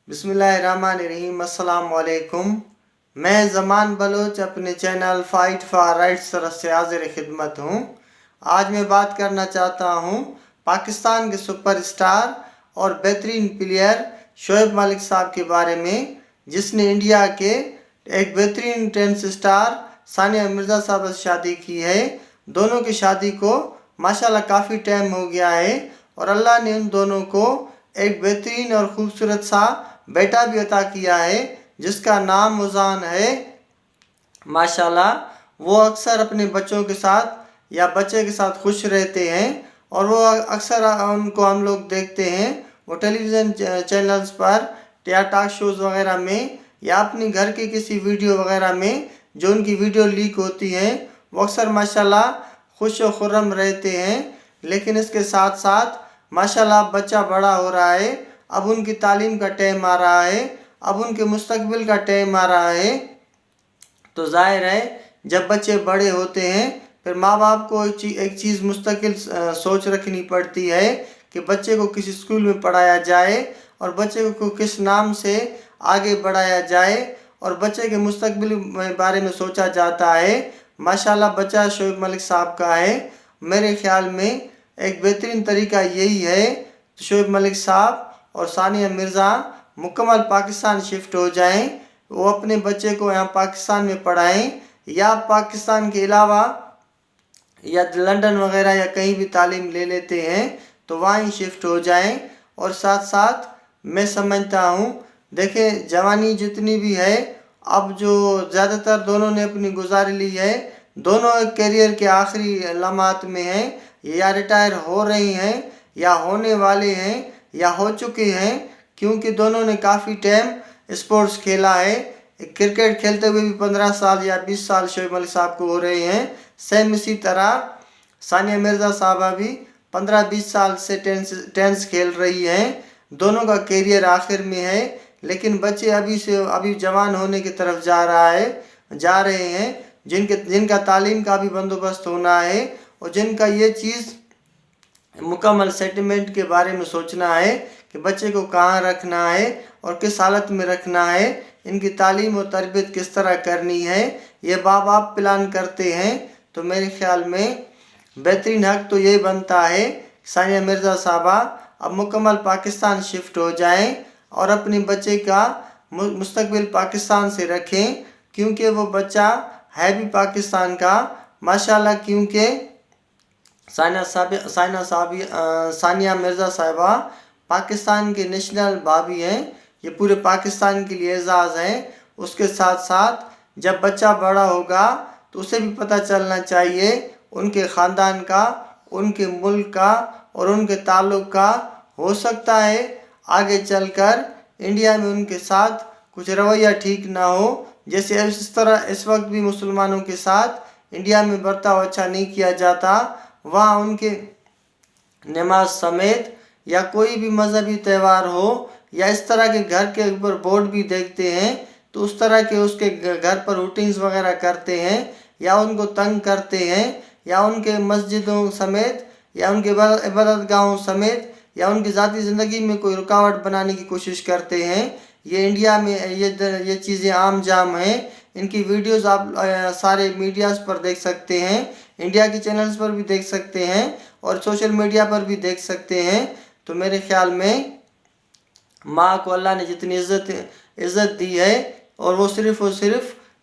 बिस्मिल्लाहिर्रहमानिर्रहीम। अस्सलाम वालेकुम। मैं ज़मान बलोच अपने चैनल फाइट फॉर राइट्स तरफ से हाजिर खिदमत हूँ। आज मैं बात करना चाहता हूँ पाकिस्तान के सुपरस्टार और बेहतरीन प्लेयर शोएब मलिक साहब के बारे में, जिसने इंडिया के एक बेहतरीन टेनिस स्टार सानिया मिर्ज़ा साहब से शादी की है। दोनों की शादी को माशाल्लाह काफ़ी टाइम हो गया है और अल्लाह ने उन दोनों को एक बेहतरीन और ख़ूबसूरत सा बेटा भी अता किया है, जिसका नाम मुज़ान है। माशाल्लाह वो अक्सर अपने बच्चों के साथ या बच्चे के साथ खुश रहते हैं और वो अक्सर उनको हम लोग देखते हैं वो टेलीविज़न चैनल्स पर या टॉक शोज़ वगैरह में या अपनी घर की किसी वीडियो वगैरह में जो उनकी वीडियो लीक होती है, वो अक्सर माशाल्लाह खुश व खुर्रम रहते हैं। लेकिन इसके साथ साथ माशाल्लाह बच्चा बड़ा हो रहा है, अब उनकी तालीम का टाइम आ रहा है, अब उनके मुस्तकबिल का टाइम आ रहा है। तो ज़ाहिर है जब बच्चे बड़े होते हैं फिर माँ बाप को एक चीज़ मुस्तकिल सोच रखनी पड़ती है कि बच्चे को किस स्कूल में पढ़ाया जाए और बच्चे को किस नाम से आगे बढ़ाया जाए और बच्चे के मुस्तकबिल के बारे में सोचा जाता है। माशाल्लाह बच्चा शोएब मलिक साहब का है। मेरे ख्याल में एक बेहतरीन तरीका यही है शोएब मलिक साहब और सानिया मिर्ज़ा मुकम्मल पाकिस्तान शिफ्ट हो जाएं, वो अपने बच्चे को यहाँ पाकिस्तान में पढ़ाएं या पाकिस्तान के अलावा या लंदन वगैरह या कहीं भी तालीम ले लेते हैं तो वहीं शिफ्ट हो जाएं। और साथ साथ मैं समझता हूँ, देखें जवानी जितनी भी है, अब जो ज़्यादातर दोनों ने अपनी गुजारी ली है, दोनों करियर के आखिरी लम्हात में हैं, या रिटायर हो रही हैं या होने वाले हैं या हो चुके हैं, क्योंकि दोनों ने काफ़ी टाइम स्पोर्ट्स खेला है। क्रिकेट खेलते हुए भी 15 साल या 20 साल शोएब मलिक साहब को हो रहे हैं। सेम इसी तरह सानिया मिर्ज़ा साहबा भी 15-20 साल से टेनिस खेल रही हैं। दोनों का करियर आखिर में है, लेकिन बच्चे अभी जवान होने की तरफ जा रहे हैं, जिनका तालीम का भी बंदोबस्त होना है और जिनका ये चीज़ मुकम्मल सेटलमेंट के बारे में सोचना है कि बच्चे को कहाँ रखना है और किस हालत में रखना है, इनकी तालीम और तरबियत किस तरह करनी है, ये माँ बाप प्लान करते हैं। तो मेरे ख्याल में बेहतरीन हक तो ये बनता है सानिया मिर्ज़ा साहबा अब मुकम्मल पाकिस्तान शिफ्ट हो जाएं और अपने बच्चे का मुस्तकबिल पाकिस्तान से रखें, क्योंकि वो बच्चा है भी पाकिस्तान का माशाल्लाह। क्योंकि सानिया मिर्ज़ा साहिबा पाकिस्तान के नेशनल भाभी हैं, ये पूरे पाकिस्तान के लिए एजाज़ हैं। उसके साथ साथ जब बच्चा बड़ा होगा तो उसे भी पता चलना चाहिए उनके ख़ानदान का, उनके मुल्क का और उनके ताल्लुक़ का। हो सकता है आगे चलकर इंडिया में उनके साथ कुछ रवैया ठीक ना हो, जैसे इस तरह इस वक्त भी मुसलमानों के साथ इंडिया में बर्ताव अच्छा नहीं किया जाता। वहाँ उनके नमाज समेत या कोई भी मजहबी त्यौहार हो या इस तरह के घर के ऊपर बोर्ड भी देखते हैं तो उस तरह के उसके घर पर रूटीन्स वगैरह करते हैं या उनको तंग करते हैं या उनके मस्जिदों समेत या उनके इबादत गाहों समेत या उनकी ज़ाती ज़िंदगी में कोई रुकावट बनाने की कोशिश करते हैं। ये इंडिया में ये चीज़ें आम जाम हैं। इनकी वीडियोस आप सारे मीडियाज़ पर देख सकते हैं, इंडिया की चैनल्स पर भी देख सकते हैं और सोशल मीडिया पर भी देख सकते हैं। तो मेरे ख्याल में माँ को अल्लाह ने जितनी इज़्ज़त दी है और वो सिर्फ़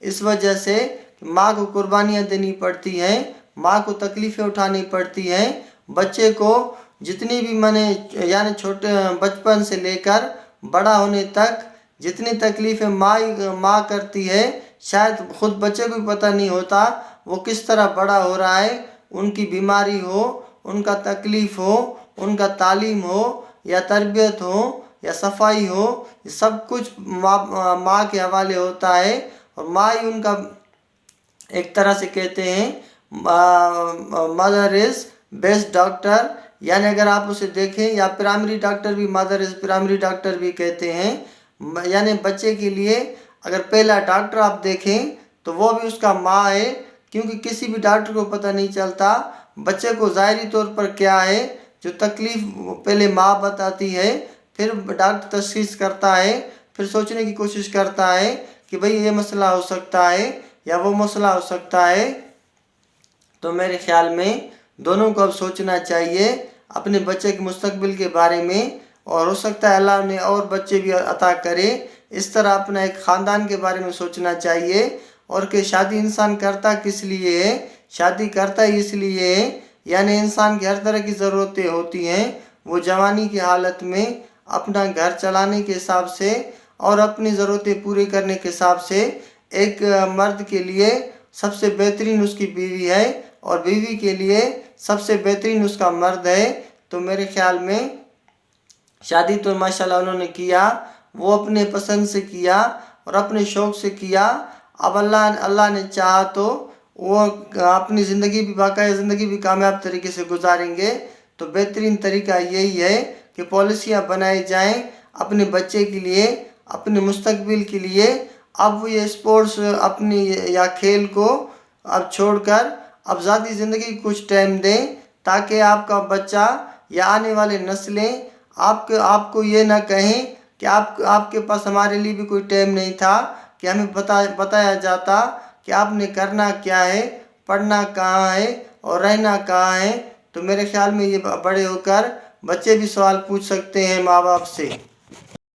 इस वजह से माँ को कुर्बानियाँ देनी पड़ती हैं, माँ को तकलीफ़ें उठानी पड़ती हैं। बच्चे को जितनी भी यानी छोटे बचपन से लेकर बड़ा होने तक जितनी तकलीफ़ें माँ करती है, शायद ख़ुद बच्चे को भी पता नहीं होता वो किस तरह बड़ा हो रहा है। उनकी बीमारी हो, उनका तकलीफ़ हो, उनका तालीम हो या तरबियत हो या सफाई हो, सब कुछ माँ के हवाले होता है। और माँ ही उनका एक तरह से कहते हैं मदर इज़ बेस्ट डॉक्टर, यानी अगर आप उसे देखें, या प्राइमरी डॉक्टर भी मदर इज़ प्राइमरी डॉक्टर भी कहते हैं। यानी बच्चे के लिए अगर पहला डॉक्टर आप देखें तो वो भी उसका माँ है, क्योंकि किसी भी डॉक्टर को पता नहीं चलता बच्चे को ज़ाहिरी तौर पर क्या है, जो तकलीफ़ पहले माँ बताती है, پھر ڈاکٹر تشخیص کرتا ہے، پھر سوچنے کی کوشش کرتا ہے کہ بھئی یہ مسئلہ ہو سکتا ہے یا وہ مسئلہ ہو سکتا ہے۔ تو میرے خیال میں دونوں کو اب سوچنا چاہیے اپنے بچے کے مستقبل کے بارے میں، اور ہو سکتا ہے اللہ نے اور بچے بھی عطا کرے۔ اس طرح اپنا ایک خاندان کے بارے میں سوچنا چاہیے، اور کہ شادی انسان کرتا کس لیے ہے؟ شادی کرتا ہی اس لیے ہے، یعنی انسان کی ہر طرح کی ضرورتیں ہوتی ہیں، وہ جوانی کی حالت میں اپنا گھر چلانے کے حساب سے اور اپنی ضرورتیں پوری کرنے کے حساب سے ایک مرد کے لیے سب سے بہترین اس کی بیوی ہے، اور بیوی کے لیے سب سے بہترین اس کا مرد ہے۔ تو میرے خیال میں شادی تو ماشاءاللہ انہوں نے کیا، وہ اپنے پسند سے کیا اور اپنے شوق سے کیا۔ اب اللہ نے چاہا تو وہ اپنی زندگی بھی باقاعدہ زندگی بھی کامیاب طریقے سے گزاریں گے۔ تو بہترین طریقہ یہی ہے کہ پالیسیاں بنائی جائیں اپنے بچے کے لیے، اپنے مستقبل کے لیے۔ اب وہ یہ سپورٹس اپنی یا کھیل کو اب چھوڑ کر اب ذاتی زندگی کو کچھ ٹائم دیں، تاکہ آپ کا بچہ یا آنے والے نسلیں آپ کو یہ نہ کہیں کہ آپ کے پاس ہمارے لیے بھی کوئی ٹائم نہیں تھا، کہ ہمیں بتایا جاتا کہ آپ نے کرنا کیا ہے، پڑھنا کہاں ہے اور رہنا کہاں ہے۔ تو میرے خیال میں یہ بڑے ہو کر بچے بھی سوال پوچھ سکتے ہیں ماں باپ سے۔